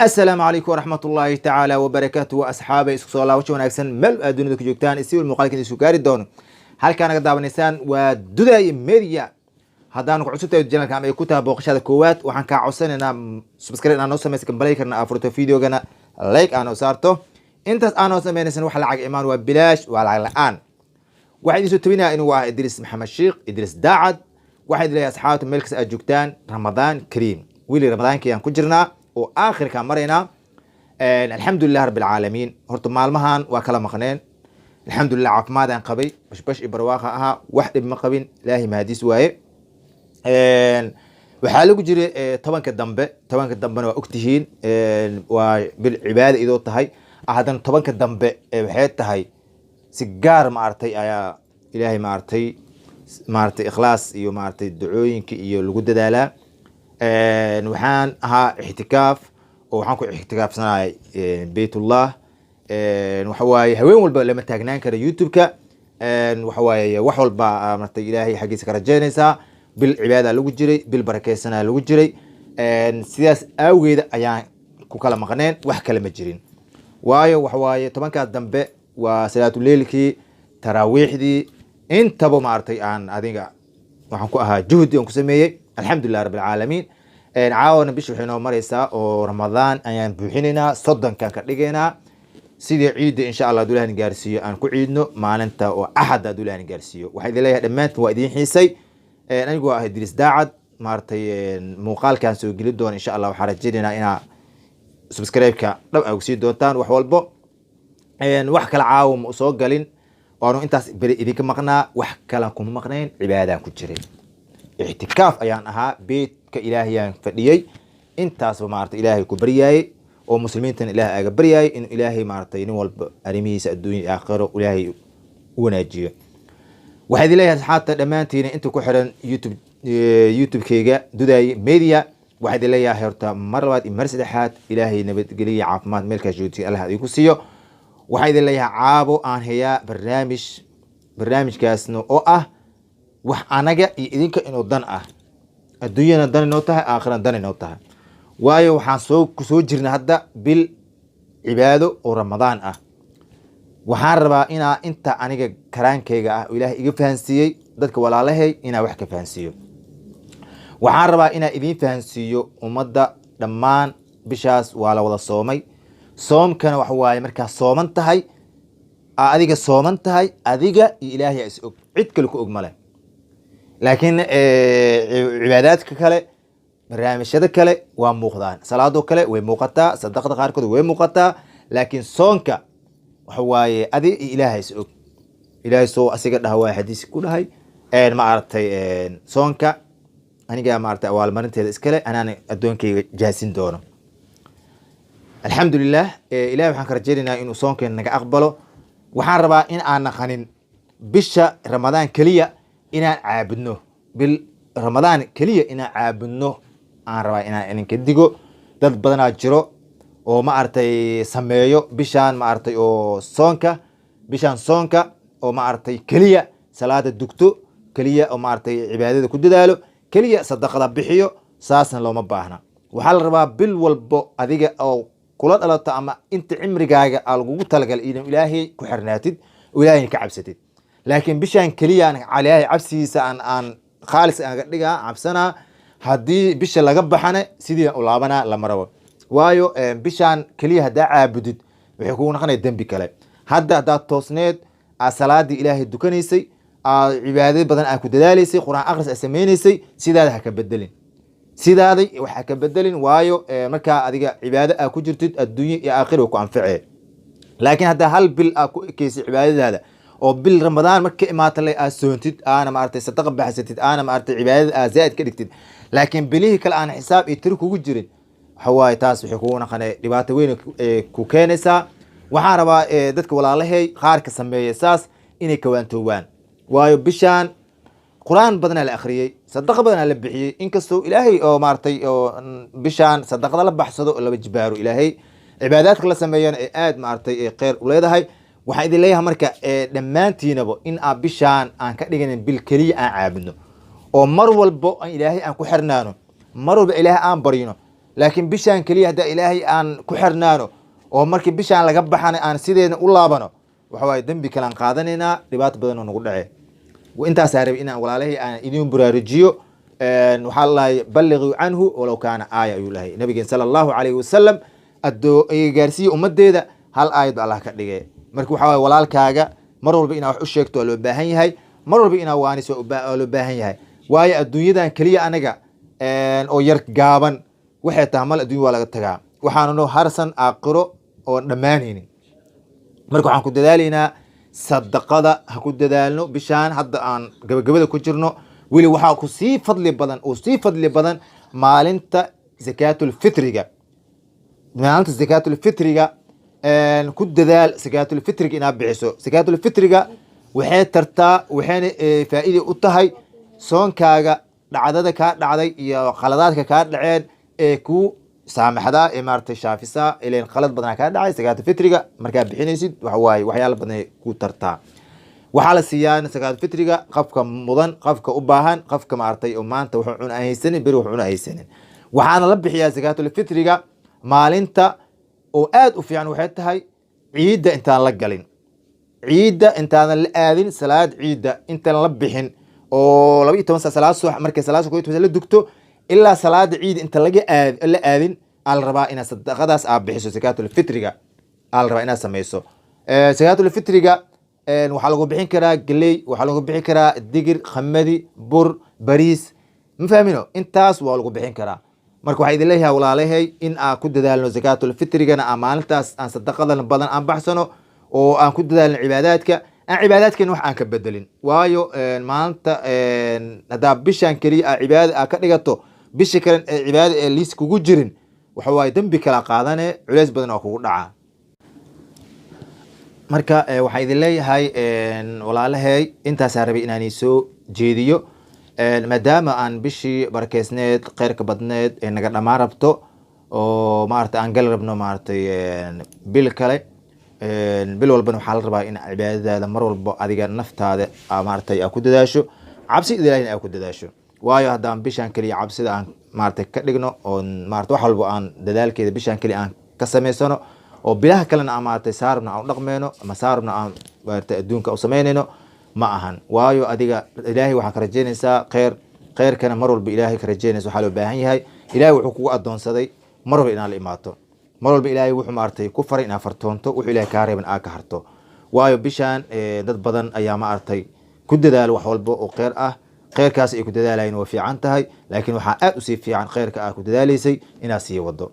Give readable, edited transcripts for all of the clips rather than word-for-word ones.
السلام عليكم ورحمة الله تعالى وبركاته وأصحابي اسكسو الله وشو وناكسن مل أدوني دك جوجتان اسيو المقال كني سوكاري دون هل كان قد دابنيسان ودوداي ميديا هدان قعدتو جنال كامي كوتا بوقشاده كوات waxaan ka codsanayna subscribe aan noo sameeyay kambalay karna afurto videogana like aan saarto intaas aan noo sameeynaysan wax lacag imaan waa bilaash waa lacag la'aan waxay isu tubinaa inuu waa Idris Maxamed Sheikh Idris Daacad waxay leeyahay asxaabta meelkas aad joogtaan Ramadaan Kariim wili Ramadaanka aan ku jirnaa oo aakhirka marayna alxamdulillah rabbil caalamiin horta maalmahan waa kala maqneen alxamdulillah caafimaadaan qabay bash barwaaqa aha wax dhib ma qabin ilaahi mahadis waaye waxaa lagu jiray tobanka dambena waa ogtihiin waa bil cibaada idoo tahay haddana tobanka dambe waxay tahay si gaar maartay ayaa ilaahay maartay ikhlaas iyo maartay ducooyinka iyo lagu dadaalaa waxaan ahaa ixtikaaf oo waxaan ku ixtikaafsanahay baytullah waxa waaye haween walba lama taagnaan karo youtube-ka waxa waaye wax walba maartay ilaahay xaqiisa ka rajaynaysaa bil cibaada lagu jiray bil barakeysanaa lagu jiray sidaas awgeeda ayaan ku kala maqneen wax kale ma jirin waayo waxa waaye tobankaas dambe waa salaatu leelkii taraawiixdii intaba maartay aan adiga waxaan ku ahaa juhdi aan ku sameeyay alxamdulillah rabbil caalamiin caawana bish waxay noo maraysaa oo ramadaan ayaan buuxinaynaa soddonkan ka dhigaynaa sidii ciidda insha allah duulahan gaarsiiyo aan ku ciidno maalinta oo axad duulahan gaarsiiyo waxay leeyahay dhammaantiin waa idin xiisay anigu ah Idris Daacad maartay muuqaalkan soo geli doon insha Allah waxaan rajaynaynaa inaa subscribe-ka dhab aad sii doontaan wax walbo wax kala caawim soo galin waanu intaas bari idinka maqnaa wax kala kuma maqnayn cibaadaan ku jiray ixtikaaf ayaan ahaa beedka ilaahayaan fadhiyay intaas maartay ilaahay ku baryaayay oo muslimiintan ilaahay aga baryaayay in ilaahay maartay nin walba arrimihiisa adduunyo aakhiro ilaahay u wanaajiyo waxaad leeyahay asxaabta dhamaantiin inta ku xiran youtube-kayga dudaay media waxaad leeyahay horta mar labaad iyo mar saddexaad ilaahay nabadgeliyo caafimaad meelkaas joogtay Allah idinku siiyo waxaad leeyahay caabo aan hayaa barnaamijkaasna oo ah wax anaga iyo idinka inuu dan ah adduunyana dan inoo tahay aakhirana dan inoo tahay waayo waxaan soo jirnaa hadda bil cibaado oo ramadaan ah waxaan rabaa inaa inta aniga karaankayga ah ilaahay iga fahansiiyey dadka walaalahay inaa wax ka fahansiiyo waxaan rabaa inaa idin fahansiiyo ummadda dhammaan bishaas waa la wada soomay soomkana waxa waaye markaa sooman tahay adiga sooman tahay adiga iyo ilaahay is og cid kale ku og male laakiin cibaadaadka kale barnaamijyada kale waa muuqdaan salaadoo kale way muuqataa sadaqada qaarkood way muuqataa laakiin soonka waxa waaye adi ilaahay is og ilaahay soo asiga dhaha waa xadiis ku dhahay ma aragtay soonka aniga ma aragtay awaalmarinteeda iskale anaan adoonkayga jaasin doono alxamdulillah ilaahay waxaan ka rajaynaynaa inuu soonkeena naga aqbalo waxaan rabaa in aan naqanin bisha ramadaan keliya inaan caabudno bil ramadaan keliya inaan caabudno aan rabaa inaan idinka digo dad badanaa jiro oo ma aragtay sameeyo bishaan ma aragtay oo bishaan soonka oo ma aragtay kaliya salaada dugto kaliya oo ma aragtay cibaadada ku dadaalo kaliya sadaqada bixiyo saasna looma baahna waxaa la rabaa bil walbo adiga oo kula dhalato ama inta cimrigaaga lagugu talagal inuu ilaahay ku xirnaatid oo ilaahay ka cabsatid laakiin bishaan kaliya aan ilaahay cabsiisa aan khaalis aan dhigaa cabsana haddii bisha laga baxana sidii u laabana lama rabo waayo bishaan kaliya haddaa caabudid waxay kugu noqonaya dembi kale haddaad toosneed salaadii ilaahay dukanaysay cibaadad badan aad ku dadaalaysay quraan akhris aad samaynaysay sidaada ha ka bedelin sidaaday wax ha ka bedelin waayo markaa adiga cibaado aad ku jirtid adduunyo iyo aakhiro ku anfacee laakiin haddaa hal bil aad ku ekeysay cibaadadaada oo bil ramadaan marka imaata lay aad soontid aana maartay sadaqa baxsatid aana maartay cibaadada aad zaid ka dhigtid laakiin bilihii kale aan xisaab iyo tiri kugu jirin waxa waaye taas waxay kugu naqanay dhibaato weyn ku keenaysaa waxaan rabaa dadka walaalahay qaarka sameeya saas inay kawaantoobaan waayo bishaan quraan badanaa la akhriyey sadaqa badanaa la bixiyey inkastoo ilaahay oo maartay oo bishaan sadaqada la baxsado oo laba jibaaro ilaahay cibaadaadka la sameeyana ee aad maartay kheyr u leedahay waxaan idin leeyahay marka dhammaantiinaba in aan bishaan aan ka dhiganin bil keliya aan caabudno oo mar walbo ilaahay aan ku xirnaano mar walba ilaahay aan baryino laakiin bishaan kaliya hadda ilaahay aan ku xirnaano oo markii bishaan laga baxana aan sideena u laabano waxa waaye dambi kale aan qaadanaynaa dhibaato badan oo nagu dhace intaasaa rabay inaan walaalahay aan idin buraarujiyo waxaa lalahay balliquu canhu walow kaana aaya ayuu lahay nabigeen sala allahu calayhi wasalam gaarsiiya ummadeeda hal aayad ba allah ka dhigay marka waxaa waaye walaalkaaga mar walba inaa wax u sheegto waa loo baahan yahay mar walba inaa waanis waa loo baahan yahay waayo adduunyadan keliya anaga oo yar gaaban waxay tahay mal adduunya waa laga tagaa waxaana noo harsan aakhiro oon dhammaanaynin marka waxaan ku dadaalaynaa sadaqada ha ku dadaalno bishaan hadda aan gabagabada ku jirno weli waxaa ku sii fadli badan oo sii fadli badan maalinta zakaatulfitriga maalinta zakaatulfitriga ku dadaal zakaatulfitriga inaad bixiso zakaatulfitriga waxay tartaa waxayna faa'iido u tahay soonkaaga dhacdada kaa dhacday iyo khaladaadka kaa dhaceen ee ku saamaxdaa ee maaragtay shaafisaa ileen khalad badanaa kaa dhacay zakaatulfitriga markaa bixinaysid waxa waaye waxyaala badan ku tartaa waxaa la siiyaa zakaatulfitriga qofka mudan qofka u baahan qofka maaragtay oo maanta wuxuu cuna haysanin beri wuxuu cuna haysanin waxaana la bixiyaa zakaatulfitriga maalinta oo aad u fiican waxay tahay ciidda intaan la galin ciidda intaadan la aadin salaad ciidda intaan la bixin oo 12 saac salaad subax markay salaad subax la dugto ilaa salaada ciid inta laga la aadin al rabaa ina sadaqadaas aad bixiso zakaatulfitriga al rabaa ina sameeyso zakaatulfitriga waxaa lagu bixin karaa galey waxaa lagu bixin karaa digir khamadi bur bariis ma fahmino intaas waa lagu bixin karaa marka waxaa idin leeyahay walaalahay in aan ku dadaalno zakaatulfitrigana aan maalintaas aan sadaqadan badan aan baxsano oo aan ku dadaalno cibaadaadka aan cibaadaadkeena wax aan ka bedelin waayo maalinta haddaa bishaan keliya aa cibaada aa ka dhigato bisha kale cibaada ee liis kugu jirin waxa waaye dembi kala qaadane culays badan oo kugu dhaca marka waxaa idin leeyahay walaalahay intaasaa rabay inaan soo jeediyo maadaama aan bishii barakeysneed kheyrka badneed ee naga dhammaan rabto oo maaragtay aan gali rabno maaragtay bil kale bil walbana waxaa la rabaa in cibaadadaada mar walba adiga naftaada maaragtay aa ku dadaasho cabsida ilaahina aa ku dadaasho waayo haddaan bishaan keliya cabsida aan maaragtay ka dhigno oo maaragtay wax walba aan dadaalkeeda bishaan keliya aan ka samaysano oo bilaha kalena aan maaragtay saarabna aan u dhaqmeyno ama saarabna aan maaragtay adduunka u samaynayno ma ahan waayo adiga ilaahay waxaa ka rajaynaysaa kheyrkana mar walba ilaahay ka rajaynaysa waxaa loo baahan yahay ilaahay wuxuu kugu adoonsaday mar walba inaad la imaato mar walba ilaahay wuxuu maaragtay ku faray inaad fartoonto wuxuu ilaahay kaa reeban aad ka harto waayo bishaan dad badan ayaa maaragtay ku dadaalo wax walba oo kheyr ah kheyrkaas ay ku dadaalayeen waa fiican tahay laakiin waxaa aad usii fiican kheyrka aad ku dadaalaysay inaad sii wado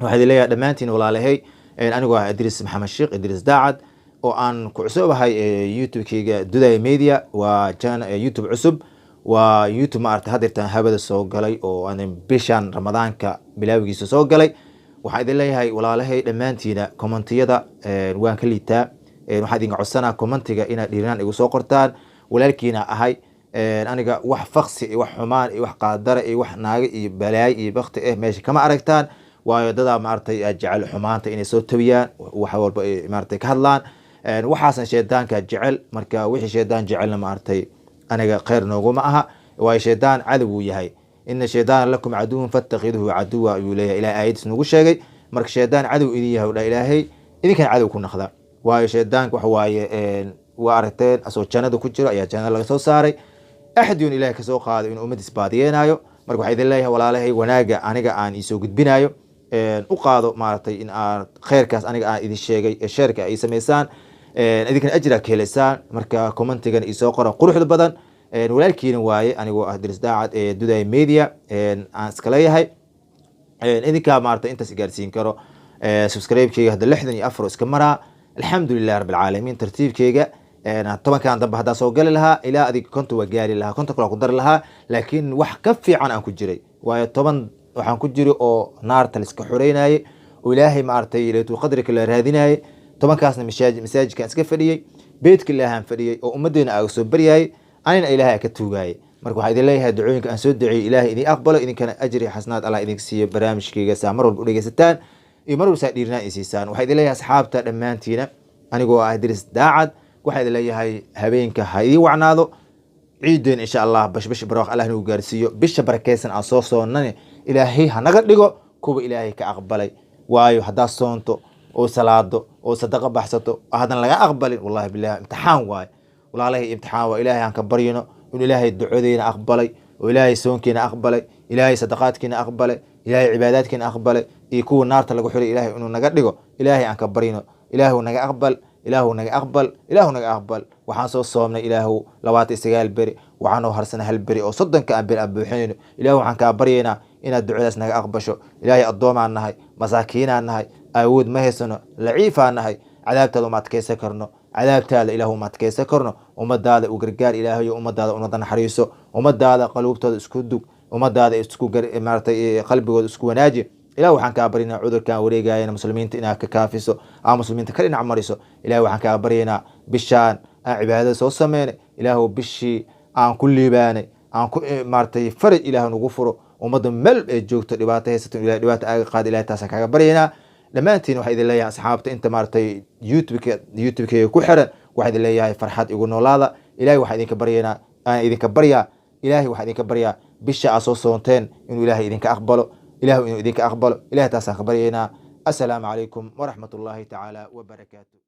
waxaa idin leeyahay dhammaantiin walaalahay anigoo ah idriis maxamed sheekh idriis daacad oo aan ku cusubahay youtube-kayga Dudaay Media waa youtube cusub waa youtube maaragtay hadeertan habada soo galay oo aan bishan ramadaanka bilaawigiisa soo galay waxaa idin leeyahay walaalahay dhammaantiina commentiyada waan ka liitaa waxaa idinka codsanaa commentiga inaad dhiiranaan igu soo qortaan walaalkiina ahay aniga wax faqsi iyo wax xumaan iyo wax qaadara iyo wax naaga iyo balaay iyo bakti meesha kama aragtaan waayo dadaa maaragtay jecel xumaanta inay soo tawiyaan wax walba maaragtay ka hadlaan waxaasan shaydaanka jecel marka wixii shaydaan jecelna maaragtay aniga kheyr nooguma aha waayo shaydaan cadow uu yahay ina shaydaana lakum caduwan fattakiduhu caduwa ayuu leeyahay ilahay aayadiis nagu sheegay marka shaydaan cadow idin yahay dha ilaahay idinkana cadow ku naqda waayo shaydaanka waxa waaye waa aragteen asoo jannada ku jiro ayaa jannada laga soo saaray axadun ilaahay kasoo qaaday inuu ummadiis baadiyeenaayo marka waxaa idin leeyahay walaalahay wanaaga aniga aan isoo gudbinayo u qaado maaragtay in aan kheyrkaas aniga aan idin sheegay ee sheerka ay samaysaan idinkana ajra ka helaysaan marka commentigana isoo qora quruxda badan walaalkiina waaye anigoo ah Idriis Daacad ee Dudaay Media aan iska leeyahay idinka maaragtay intaas gaarsiin karo subscribe-kayga hadda 64 iska maraa alxamdulillahi rabbil caalamiin tartiibkayga tobankan dambe haddaa soo gali lahaa ilaa adiga konta waa gaari lahaa konta kale ku dari lahaa laakiin wax ka fiican aan ku jiray waayo 10 waxaan ku jiri oo naarta la iska xoreynayay oo ilaahay maaragtay leeyahay qadriga la raadinayay tobankaasna masaajidkan iska fadhiyay beedka ilaahan fadhiyay oo ummadeena aa soo baryayay anina ilaahay ka tuugayay marka waxaa idin leeyahay ducooyinka aan soo duceeyay ilaahay idin aqbalo idinkana ajri xasanaad Allah idin siiyo barnaamijkayga saa mar walba u dhageysataan iyo mar walba saa dhiirnaa isiisaan waxaa idin leeyahay asxaabta dhammaantiina anigoo ah Idriis Daacad waxaa idin leeyahay habeenka ha idin wacnaado ciideen insha Allah bash barwaaq Allah inuu gaarsiiyo bisha barakeysan aan soo soonnane ilaahay ha naga dhigo kuwa ilaahay ka aqbalay waayo haddaad soonto oo salaado oo sadaqa baxsato hadan laga aqbalin wallahi billahi imtixaan waaye walaalahay imtixaan waa ilaahay aan ka baryino in ilaahay ducadeena aqbalay oo ilaahay soonkeena aqbalay ilaahay sadaqaadkeena aqbalay ilaahay cibaadaadkeena aqbalay iyo kuwa naarta lagu xiray ilaahay inuu naga dhigo ilaahay aan ka baryino ilaahu naga aqbal ilaahu naga aqbal ilaahu naga aqbal waxaan soo soomnay ilaahu 29 beri waxaan harsana hal beri oo 30 beri abuuxinayno ilaahu waxaan ka baryeynaa inaad ducadaas naga aqbasho ilaahay addoomaan nahay masaakiinaan nahay awood ma haysano laciifaan nahay cadaabtaada uma adkeysan karno cadaabtaada ilaahu uma adkeysan karno ummadaada u gargaar ilaahay ummadaada una naxariiso ummadaada qalbigooda isku dug ummadaada isku maartay qalbigooda isku wanaaji ilaahu waxaan ka baryeynaa cudurkan wareegayna muslimiinta inaad ka kaafiso muslimiinta ka dhinac mariso ilaahu waxaan ka baryeynaa bishaan aan cibaadada soo sameynay ilaahu bishii aan ku liibaanay aan ku maartay faraj ilaahu nagu furo ummada meel ay joogto dhibaato haysato ilaahay dhibaato aaga qaad ilaahay taas kaaga baryeynaa dhammaantiin waxaa idin leeyahay asxaabta inta maartay youtube-ka ku xiran waxaa idin leeyahay farxad igu noolaada ilaahay waxaa idinka baryeynaa aan idinka baryaa ilaahay waxaa idinka baryaa bisha aad soo soonteen inuu ilaahay idinka aqbalo ilaahu inuu idinka aqbalo ilaahay taasaan ka baryeynaa assalaamu calaykum waraxmatullaahi tacaala wabarakaatu